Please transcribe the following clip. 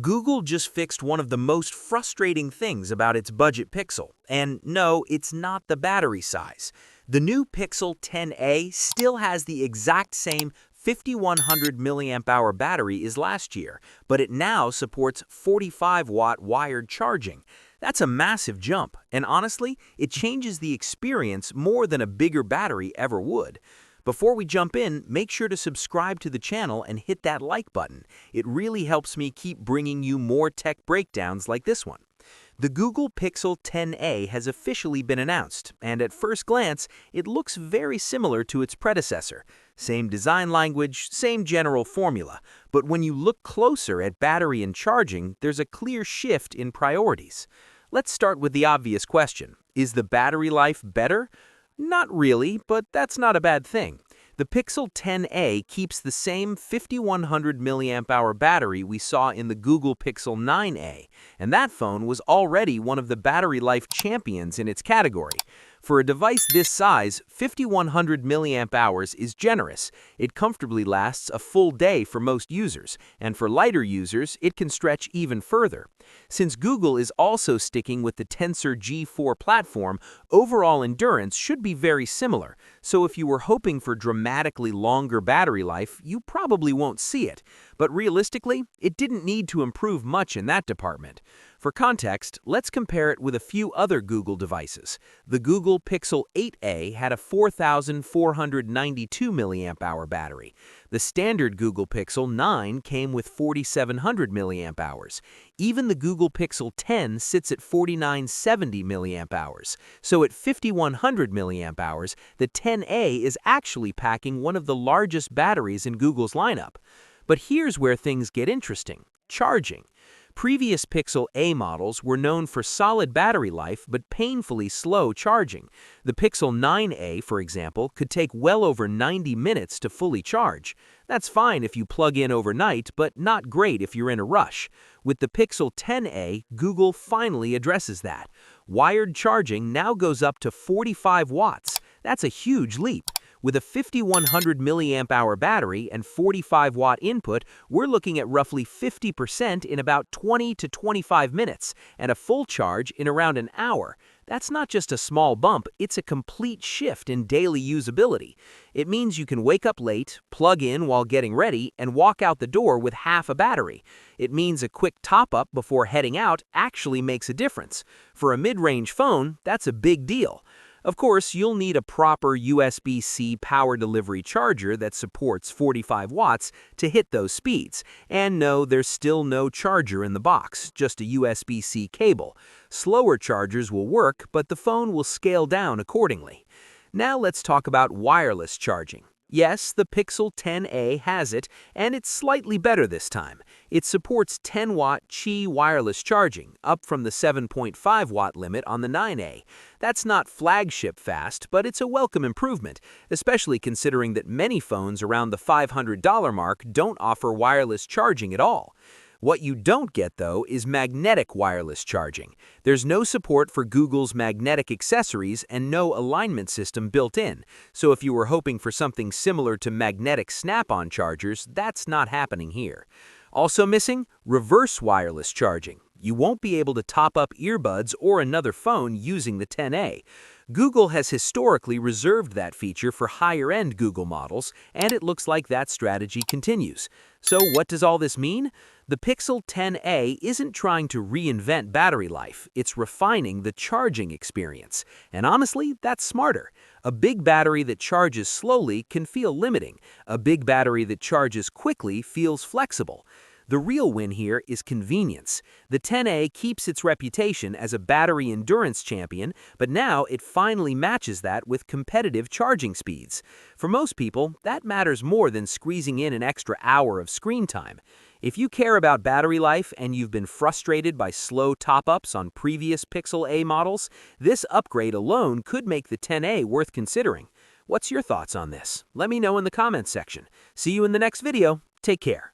Google just fixed one of the most frustrating things about its budget Pixel. And no, it's not the battery size. The new Pixel 10a still has the exact same 5100 milliamp hour battery as last year, but it now supports 45-watt wired charging. That's a massive jump, and honestly, it changes the experience more than a bigger battery ever would. Before we jump in, make sure to subscribe to the channel and hit that like button. It really helps me keep bringing you more tech breakdowns like this one. The Google Pixel 10a has officially been announced, and at first glance, it looks very similar to its predecessor. Same design language, same general formula, but when you look closer at battery and charging, there's a clear shift in priorities. Let's start with the obvious question. Is the battery life better? Not really, but that's not a bad thing. The Pixel 10a keeps the same 5100 milliamp hour battery we saw in the Google Pixel 9a, and that phone was already one of the battery life champions in its category. For a device this size, 5100 milliamp hours is generous. It comfortably lasts a full day for most users, and for lighter users, it can stretch even further. Since Google is also sticking with the Tensor G4 platform, overall endurance should be very similar, so if you were hoping for dramatically longer battery life, you probably won't see it. But realistically, it didn't need to improve much in that department. For context, let's compare it with a few other Google devices. The Google Pixel 8a had a 4492 milliamp hour battery. The standard Google Pixel 9 came with 4700 milliamp hours. Even the Google Pixel 10 sits at 4970 milliamp hours. So at 5100 milliamp hours, the 10a is actually packing one of the largest batteries in Google's lineup. But here's where things get interesting: charging. Previous Pixel A models were known for solid battery life but painfully slow charging. The Pixel 9a, for example, could take well over 90 minutes to fully charge. That's fine if you plug in overnight, but not great if you're in a rush. With the Pixel 10a, Google finally addresses that. Wired charging now goes up to 45 watts. That's a huge leap. With a 5100 milliamp hour battery and 45-watt input, we're looking at roughly 50% in about 20 to 25 minutes, and a full charge in around an hour. That's not just a small bump, it's a complete shift in daily usability. It means you can wake up late, plug in while getting ready, and walk out the door with half a battery. It means a quick top-up before heading out actually makes a difference. For a mid-range phone, that's a big deal. Of course, you'll need a proper USB-C power delivery charger that supports 45 watts to hit those speeds. And no, there's still no charger in the box, just a USB-C cable. Slower chargers will work, but the phone will scale down accordingly. Now let's talk about wireless charging. Yes, the Pixel 10a has it, and it's slightly better this time. It supports 10-watt Qi wireless charging, up from the 7.5-watt limit on the 9a. That's not flagship fast, but it's a welcome improvement, especially considering that many phones around the $500 mark don't offer wireless charging at all. What you don't get, though, is magnetic wireless charging. There's no support for Google's magnetic accessories and no alignment system built in, so if you were hoping for something similar to magnetic snap-on chargers, that's not happening here. Also missing, reverse wireless charging. You won't be able to top up earbuds or another phone using the 10a. Google has historically reserved that feature for higher-end Google models, and it looks like that strategy continues. So what does all this mean? The Pixel 10a isn't trying to reinvent battery life, it's refining the charging experience. And honestly, that's smarter. A big battery that charges slowly can feel limiting. A big battery that charges quickly feels flexible. The real win here is convenience. The 10a keeps its reputation as a battery endurance champion, but now it finally matches that with competitive charging speeds. For most people, that matters more than squeezing in an extra hour of screen time. If you care about battery life and you've been frustrated by slow top-ups on previous Pixel A models, this upgrade alone could make the 10a worth considering. What's your thoughts on this? Let me know in the comments section. See you in the next video. Take care.